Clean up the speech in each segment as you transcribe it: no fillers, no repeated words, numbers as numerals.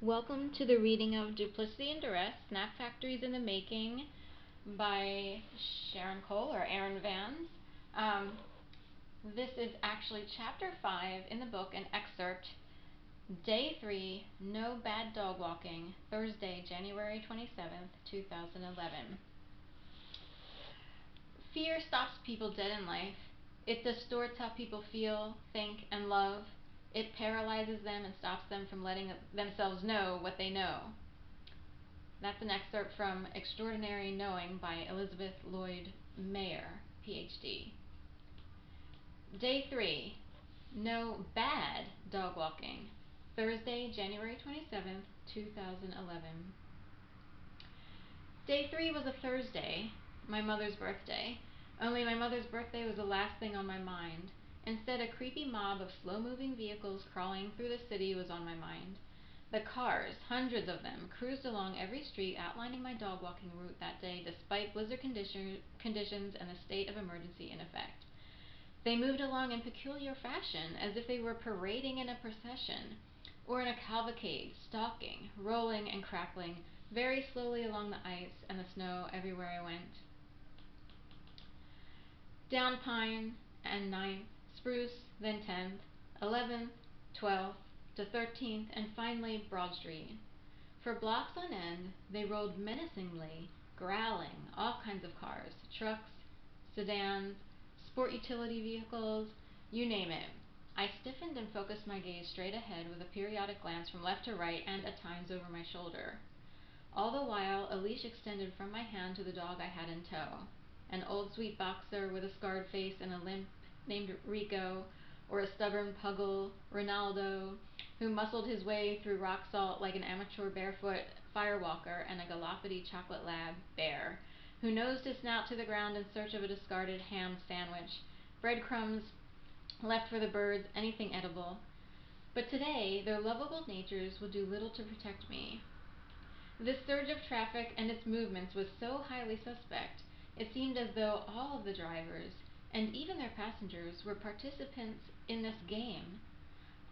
Welcome to the reading of Duplicity and Duress, Snap Factories in the Making by Sharon Cole or Erin Vans. This is actually chapter 5 in the book, an excerpt. Day 3, No Bad Dog Walking, Thursday, January 27th, 2011. Fear stops people dead in life. It distorts how people feel, think, and love. It paralyzes them and stops them from letting themselves know what they know. That's an excerpt from Extraordinary Knowing by Elizabeth Lloyd Mayer, PhD. Day 3, No Bad Dog Walking, Thursday, January 27th, 2011. Day 3 was a Thursday, my mother's birthday, only my mother's birthday was the last thing on my mind. Instead, a creepy mob of slow-moving vehicles crawling through the city was on my mind. The cars, hundreds of them, cruised along every street outlining my dog walking route that day despite blizzard conditions and the state of emergency in effect. They moved along in peculiar fashion, as if they were parading in a procession, or in a cavalcade, stalking, rolling and crackling, very slowly along the ice and the snow everywhere I went. Down Pine and 9th, Spruce, then 10th, 11th, 12th, to 13th, and finally Broad Street. For blocks on end, they rolled menacingly, growling, all kinds of cars, trucks, sedans, sport utility vehicles, you name it. I stiffened and focused my gaze straight ahead with a periodic glance from left to right and at times over my shoulder. All the while, a leash extended from my hand to the dog I had in tow. An old sweet boxer with a scarred face and a limp named Rico, or a stubborn puggle, Ronaldo, who muscled his way through rock salt like an amateur barefoot firewalker, and a Galapagos chocolate lab, Bear, who nosed his snout to the ground in search of a discarded ham sandwich, breadcrumbs left for the birds, anything edible. But today, their lovable natures would do little to protect me. This surge of traffic and its movements was so highly suspect, it seemed as though all of the drivers, and even their passengers, were participants in this game,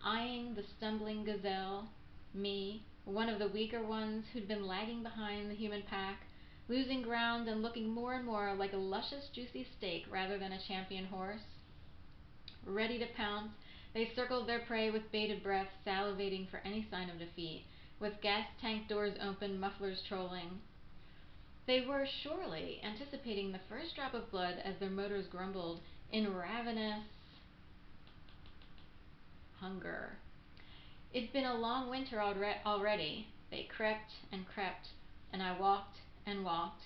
eyeing the stumbling gazelle, me, one of the weaker ones who'd been lagging behind the human pack, losing ground and looking more and more like a luscious, juicy steak rather than a champion horse. Ready to pounce, they circled their prey with bated breath, salivating for any sign of defeat, with gas tank doors open, mufflers trolling. They were surely anticipating the first drop of blood as their motors grumbled in ravenous hunger. It'd been a long winter already. They crept and crept, and I walked and walked,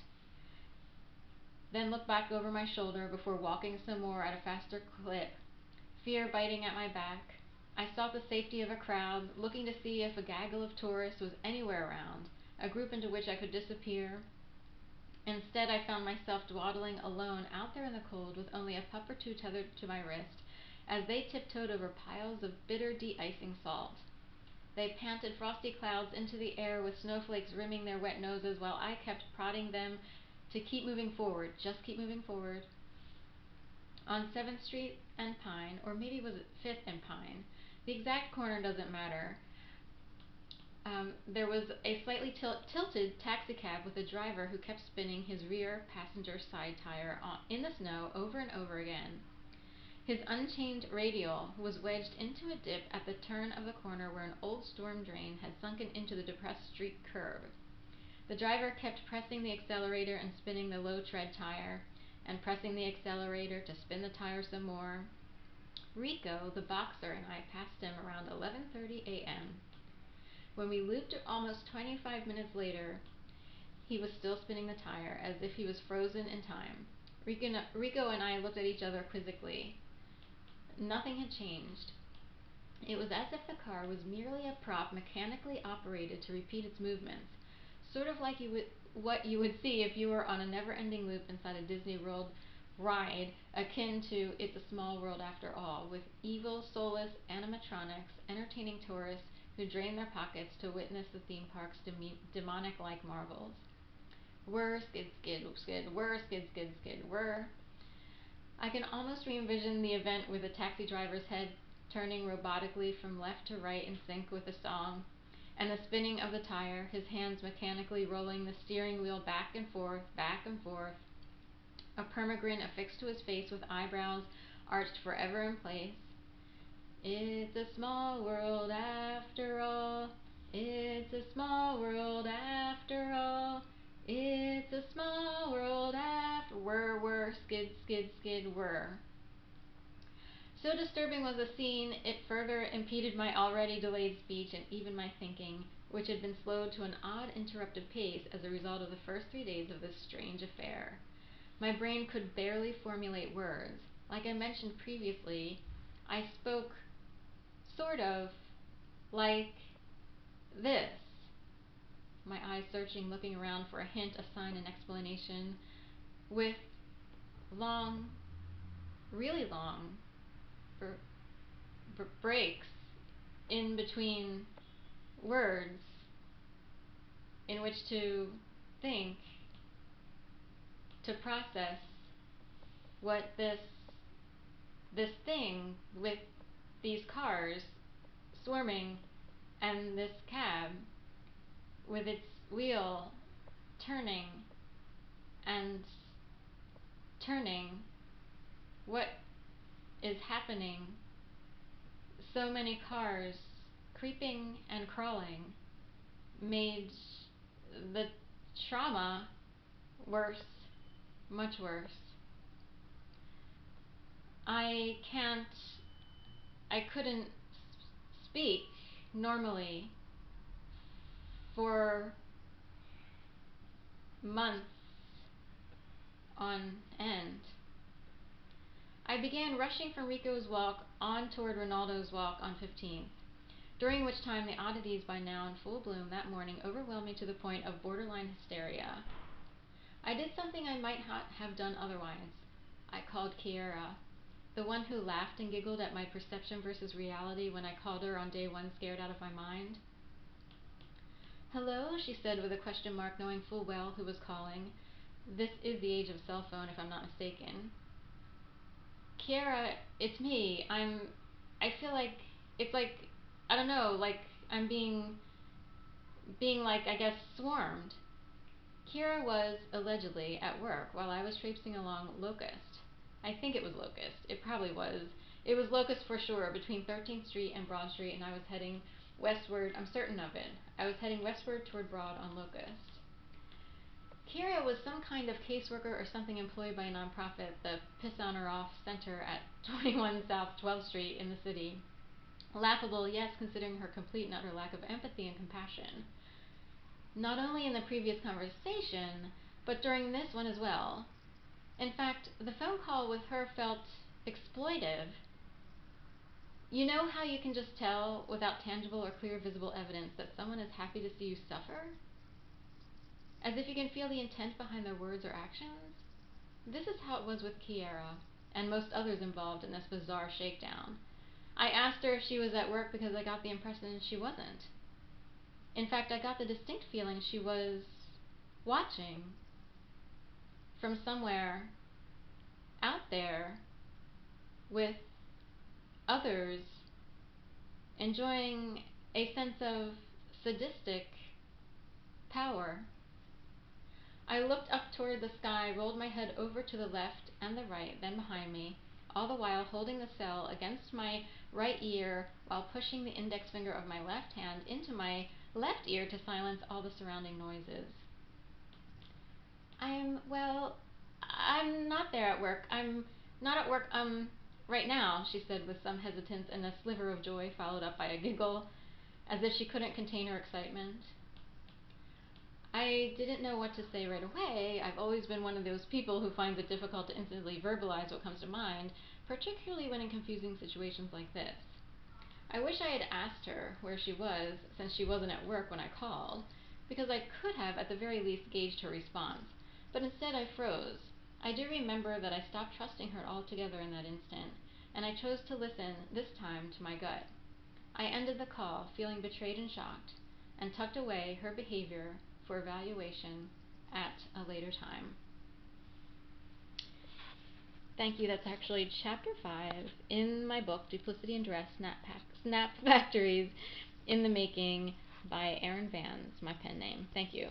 then looked back over my shoulder before walking some more at a faster clip, fear biting at my back. I sought the safety of a crowd, looking to see if a gaggle of tourists was anywhere around, a group into which I could disappear. Instead, I found myself dawdling alone out there in the cold with only a pup or two tethered to my wrist, as they tiptoed over piles of bitter de-icing salt. They panted frosty clouds into the air with snowflakes rimming their wet noses while I kept prodding them to keep moving forward, just keep moving forward. On 7th Street and Pine, or maybe was it 5th and Pine, the exact corner doesn't matter, there was a slightly tilted taxicab with a driver who kept spinning his rear passenger side tire in the snow over and over again. His unchained radial was wedged into a dip at the turn of the corner where an old storm drain had sunken into the depressed street curb. The driver kept pressing the accelerator and spinning the low-tread tire, and pressing the accelerator to spin the tire some more. Rico, the boxer, and I passed him around 11:30 a.m. When we looped almost 25 minutes later, he was still spinning the tire, as if he was frozen in time. Rico and I looked at each other quizzically. Nothing had changed. It was as if the car was merely a prop mechanically operated to repeat its movements, sort of like what you would see if you were on a never-ending loop inside a Disney World ride, akin to It's a Small World After All, with evil, soulless animatronics entertaining tourists who drain their pockets to witness the theme park's demonic-like marvels. Whir, skid, skid, skid, whir, skid, skid, skid, whir. I can almost re-envision the event with the taxi driver's head turning robotically from left to right in sync with the song. and the spinning of the tire, his hands mechanically rolling the steering wheel back and forth, a permagrin affixed to his face with eyebrows arched forever in place. It's a small world after all. It's a small world after all. It's a small world after whir, skid, skid, skid, whir. So disturbing was the scene, it further impeded my already delayed speech and even my thinking, which had been slowed to an odd interrupted pace as a result of the first 3 days of this strange affair. My brain could barely formulate words. Like I mentioned previously, I spoke sort of like this. My eyes searching, looking around for a hint, a sign, an explanation, with long, really long breaks in between words in which to think, to process what this thing with these cars swarming and this cab with its wheel turning and turning, what is happening? So many cars creeping and crawling made the trauma worse, much worse. I couldn't speak normally for months on end. I began rushing from Rico's walk on toward Ronaldo's walk on 15th, during which time the oddities, by now in full bloom that morning, overwhelmed me to the point of borderline hysteria. I did something I might not have done otherwise. I called Kiera, the one who laughed and giggled at my perception versus reality when I called her on day 1 scared out of my mind. "Hello," she said with a question mark, knowing full well who was calling. This is the age of cell phone, if I'm not mistaken. "Kiera, it's me. I feel like, it's like, I don't know, like I'm being like, I guess, swarmed." Kiera was, allegedly, at work while I was traipsing along Locust. I think it was Locust. It probably was. It was Locust for sure, between 13th Street and Broad Street, and I was heading westward. I'm certain of it. I was heading westward toward Broad on Locust. Kiera was some kind of caseworker or something employed by a nonprofit, the Piss On Her Off Center at 21 South 12th Street in the city. Laughable, yes, considering her complete and utter lack of empathy and compassion. Not only in the previous conversation, but during this one as well. In fact, the phone call with her felt exploitive. You know how you can just tell without tangible or clear visible evidence that someone is happy to see you suffer? As if you can feel the intent behind their words or actions? This is how it was with Kiera, and most others involved in this bizarre shakedown. I asked her if she was at work because I got the impression she wasn't. In fact, I got the distinct feeling she was watching from somewhere out there with others, enjoying a sense of sadistic power. I looked up toward the sky, rolled my head over to the left and the right, then behind me, all the while holding the cell against my right ear while pushing the index finger of my left hand into my left ear to silence all the surrounding noises. I'm not there at work. I'm not at work, right now," she said with some hesitance and a sliver of joy followed up by a giggle, as if she couldn't contain her excitement. I didn't know what to say right away. I've always been one of those people who finds it difficult to instantly verbalize what comes to mind, particularly when in confusing situations like this. I wish I had asked her where she was, since she wasn't at work when I called, because I could have at the very least gauged her response, but instead I froze. I do remember that I stopped trusting her altogether in that instant, and I chose to listen, this time, to my gut. I ended the call, feeling betrayed and shocked, and tucked away her behavior for evaluation at a later time. Thank you. That's actually chapter 5 in my book, Duplicity and Duress, Snap Factories in the Making. by Erin Vans, my pen name. Thank you.